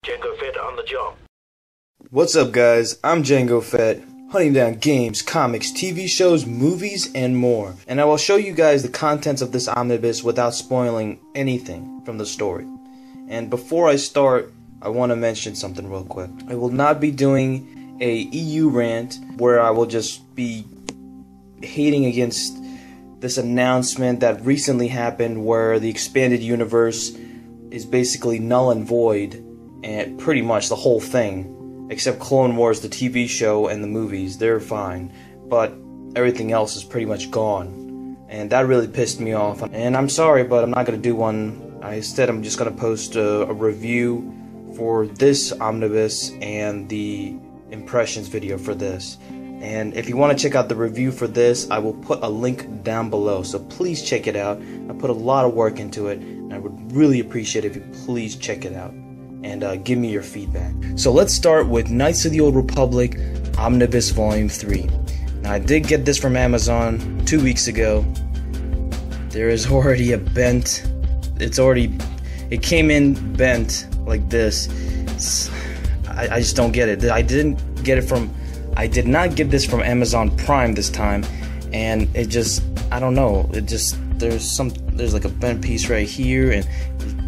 Django Fett on the job. What's up, guys? I'm Django Fett, hunting down games, comics, TV shows, movies, and more. And I will show you guys the contents of this omnibus without spoiling anything from the story. And before I start, I want to mention something real quick. I will not be doing a EU rant where I will just be hating against this announcement that recently happened where the expanded universe is basically null and void, and pretty much the whole thing, except Clone Wars, the TV show, and the movies. They're fine, but everything else is pretty much gone, and that really pissed me off. And I'm sorry, but I'm not going to do one. Instead, I'm just going to post a review for this omnibus and the impressions video for this. And if you want to check out the review for this, I will put a link down below, so please check it out. I put a lot of work into it, and I would really appreciate it if you please check it out and give me your feedback. So let's start with Knights of the Old Republic Omnibus Volume 3. Now, I did get this from Amazon 2 weeks ago. There is already a bent, it came in bent like this. I just don't get it. I did not get this from Amazon Prime this time, and it just, I don't know, it just, there's like a bent piece right here and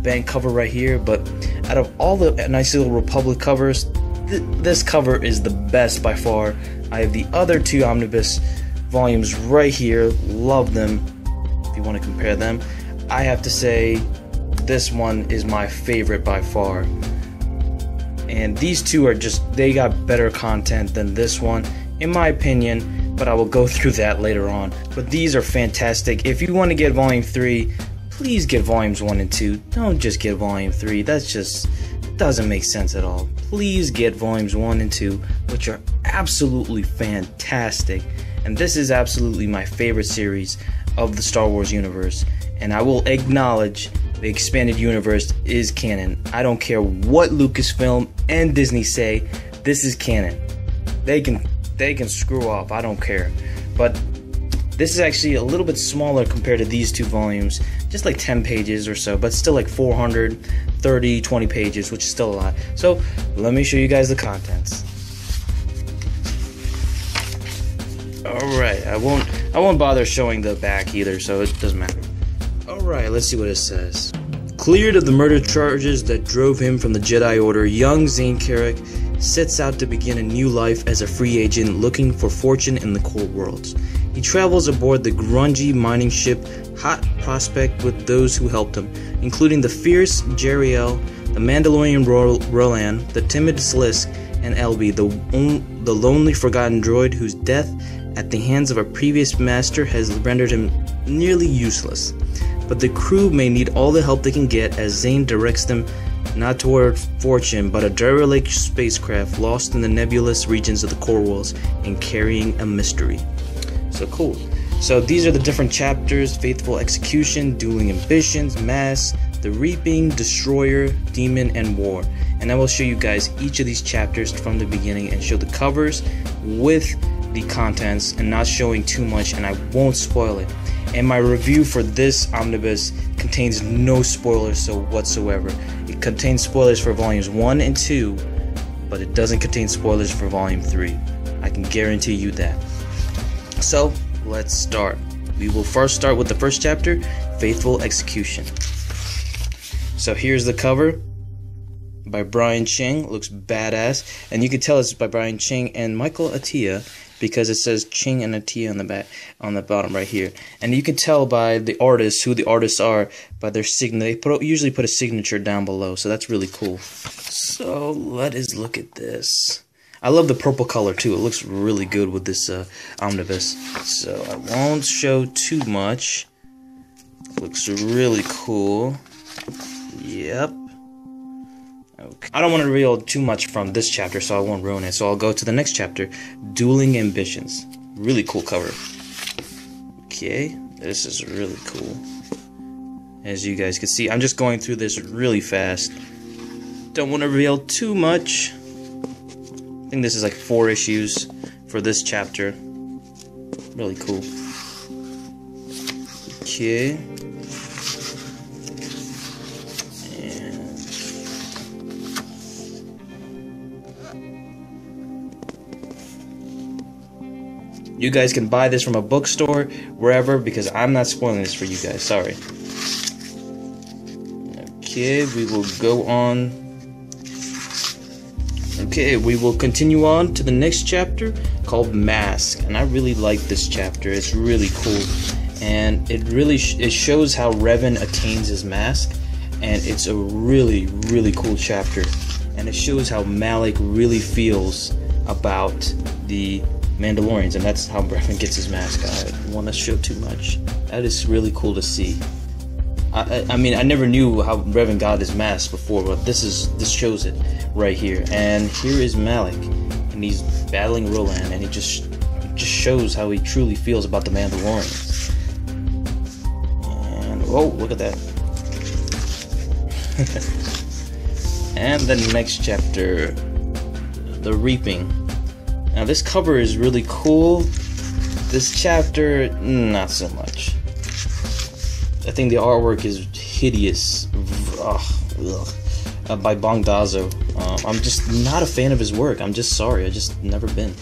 bent cover right here, but out of all the Knights of the Republic covers, this cover is the best by far. I have the other two omnibus volumes right here, love them. If you want to compare them, I have to say this one is my favorite by far. And these two are just, they got better content than this one, in my opinion, but I will go through that later on. But these are fantastic. If you want to get Volume 3, please get Volumes 1 and 2. Don't just get Volume 3. That's just, doesn't make sense at all. Please get Volumes 1 and 2, which are absolutely fantastic. And this is absolutely my favorite series of the Star Wars universe. And I will acknowledge the expanded universe is canon. I don't care what Lucasfilm and Disney say, this is canon. They can screw off, I don't care. But this is actually a little bit smaller compared to these two volumes, just like 10 pages or so, but still like 430, 20 pages, which is still a lot. So let me show you guys the contents. Alright, I won't bother showing the back either, so it doesn't matter. Alright, let's see what it says. Cleared of the murder charges that drove him from the Jedi Order, young Zane Carrick sets out to begin a new life as a free agent looking for fortune in the cold worlds. He travels aboard the grungy mining ship Hot Prospect with those who helped him, including the fierce Jeriel, the Mandalorian Roland, the timid Slisk, and Elby, the lonely forgotten droid whose death at the hands of a previous master has rendered him nearly useless. But the crew may need all the help they can get as Zane directs them not toward fortune, but a derelict spacecraft lost in the nebulous regions of the core worlds and carrying a mystery. So cool. So these are the different chapters: Faithful Execution, Dueling Ambitions, Mass, The Reaping, Destroyer, Demon, and War. And I will show you guys each of these chapters from the beginning and show the covers with the contents and not showing too much, and I won't spoil it. And my review for this omnibus contains no spoilers whatsoever. It contains spoilers for volumes 1 and 2, but it doesn't contain spoilers for volume 3. I can guarantee you that. So, let's start. We will first start with the first chapter, Faithful Execution. So here's the cover by Brian Ching. Looks badass, and you can tell it's by Brian Ching and Michael Atiyeh, because it says Ching and Atiyeh on the back, on the bottom right here. And you can tell by the artists who the artists are by their signature. They usually put a signature down below, so that's really cool. So let us look at this. I love the purple color too. It looks really good with this omnibus. So I won't show too much. Looks really cool. Yep. Okay. I don't want to reveal too much from this chapter, so I won't ruin it. So I'll go to the next chapter, Dueling Ambitions. Really cool cover. Okay, this is really cool. As you guys can see, I'm just going through this really fast. Don't want to reveal too much. I think this is like 4 issues for this chapter. Really cool. Okay. You guys can buy this from a bookstore, wherever, because I'm not spoiling this for you guys. Sorry. Okay, we will go on. Okay, we will continue on to the next chapter called Mask, and I really like this chapter. It's really cool, and it really it shows how Revan attains his mask, and it's a really cool chapter, and it shows how Malik really feels about the Mandalorians, and that's how Revan gets his mask. I don't want to show too much. That is really cool to see. I mean, I never knew how Revan got his mask before, but this shows it right here. And here is Malik, and he's battling Roland, and it just shows how he truly feels about the Mandalorians. And oh, look at that! And the next chapter, the Reaping. Now this cover is really cool. This chapter, not so much. I think the artwork is hideous. By Bong Dazo. I'm just not a fan of his work. I'm just sorry. I just never been.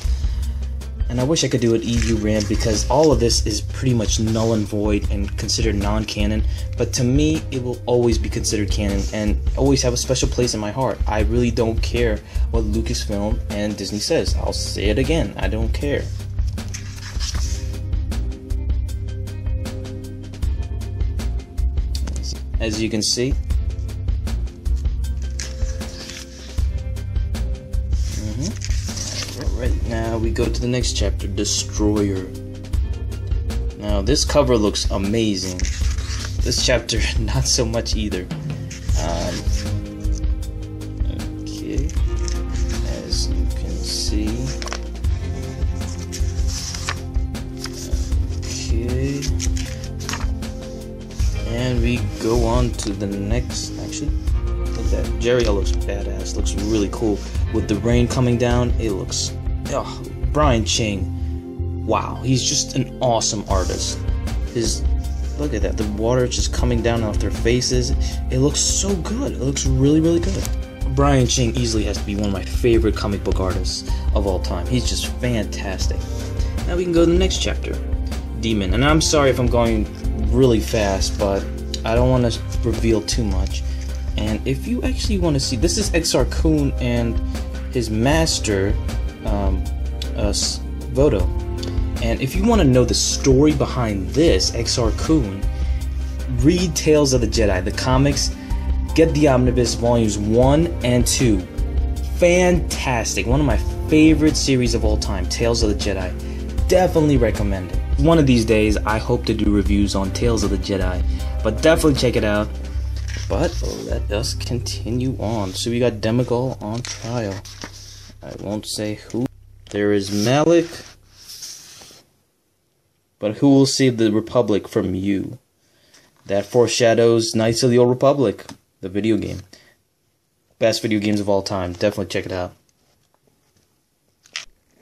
And I wish I could do an EU RAM, because all of this is pretty much null and void and considered non-canon. But to me, it will always be considered canon and always have a special place in my heart. I really don't care what Lucasfilm and Disney says. I'll say it again. I don't care. As you can see, right now we go to the next chapter, Destroyer. Now this cover looks amazing. This chapter, not so much either. Okay, as you can see. Okay. And we go on to the next. Actually, look at that. Jeriel looks badass. Looks really cool. With the rain coming down, it looks. Oh, Brian Ching. Wow, he's just an awesome artist. Look at that. The water is just coming down off their faces. It looks so good. It looks really good. Brian Ching easily has to be one of my favorite comic book artists of all time. He's just fantastic. Now we can go to the next chapter, Demon. And I'm sorry if I'm going really fast, but I don't want to reveal too much. And if you actually want to see, this is Exar Kun and his master, Voto. And if you want to know the story behind this, Exar Kun, read Tales of the Jedi, the comics. Get the Omnibus Volumes 1 and 2. Fantastic. One of my favorite series of all time, Tales of the Jedi. Definitely recommend it. One of these days, I hope to do reviews on Tales of the Jedi, but definitely check it out. But let us continue on. So we got Demigol on trial. I won't say who. There is Malik. But who will save the Republic from you? That foreshadows Knights of the Old Republic, the video game. Best video games of all time. Definitely check it out.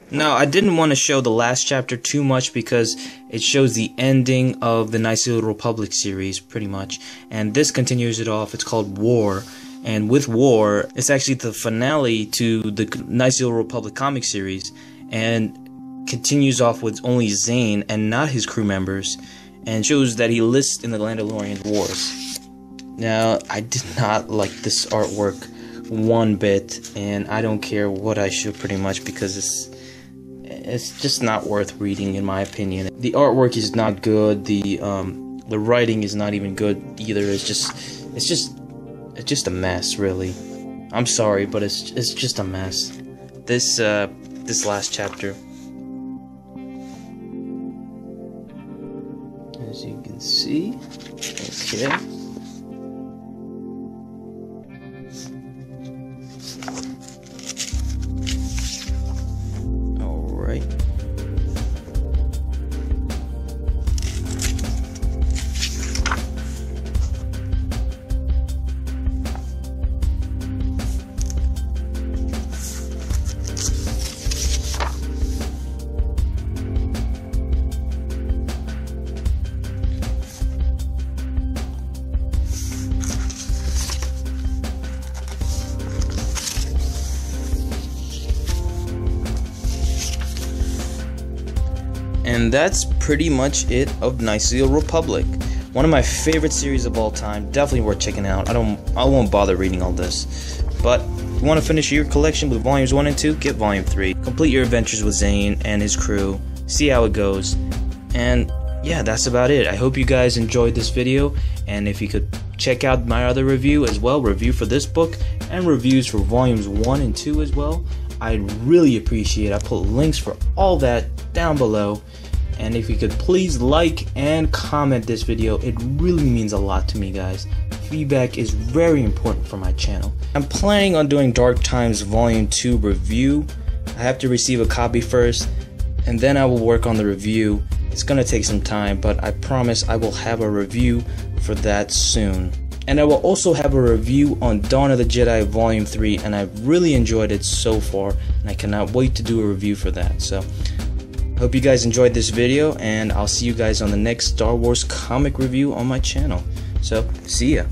Now, I didn't want to show the last chapter too much because it shows the ending of the Knights of the Old Republic series, pretty much. And this continues it off. It's called War. And with War, it's actually the finale to the Knights of the Old Republic comic series. And continues off with only Zane and not his crew members. And shows that he lists in the Mandalorian Wars. Now, I did not like this artwork one bit. And I don't care what I show pretty much because it's just not worth reading in my opinion. The artwork is not good. The writing is not even good either. It's just a mess, really. I'm sorry, but it's just a mess. This last chapter, as you can see. Okay. And that's pretty much it of Knights of the Old Republic. One of my favorite series of all time. Definitely worth checking out. I won't bother reading all this. But if you want to finish your collection with volumes 1 and 2, get volume 3. Complete your adventures with Zane and his crew. See how it goes. And yeah, that's about it. I hope you guys enjoyed this video, and if you could check out my other review as well, review for this book and reviews for volumes 1 and 2 as well, I'd really appreciate it. I put links for all that down below, and if you could please like and comment this video, it really means a lot to me, guys. Feedback is very important for my channel. I'm planning on doing Dark Times volume 2 review. I have to receive a copy first, and then I will work on the review. It's gonna take some time, but I promise I will have a review for that soon. And I will also have a review on Dawn of the Jedi Volume 3, and I've really enjoyed it so far, and I cannot wait to do a review for that. So, I hope you guys enjoyed this video, and I'll see you guys on the next Star Wars comic review on my channel. So, see ya.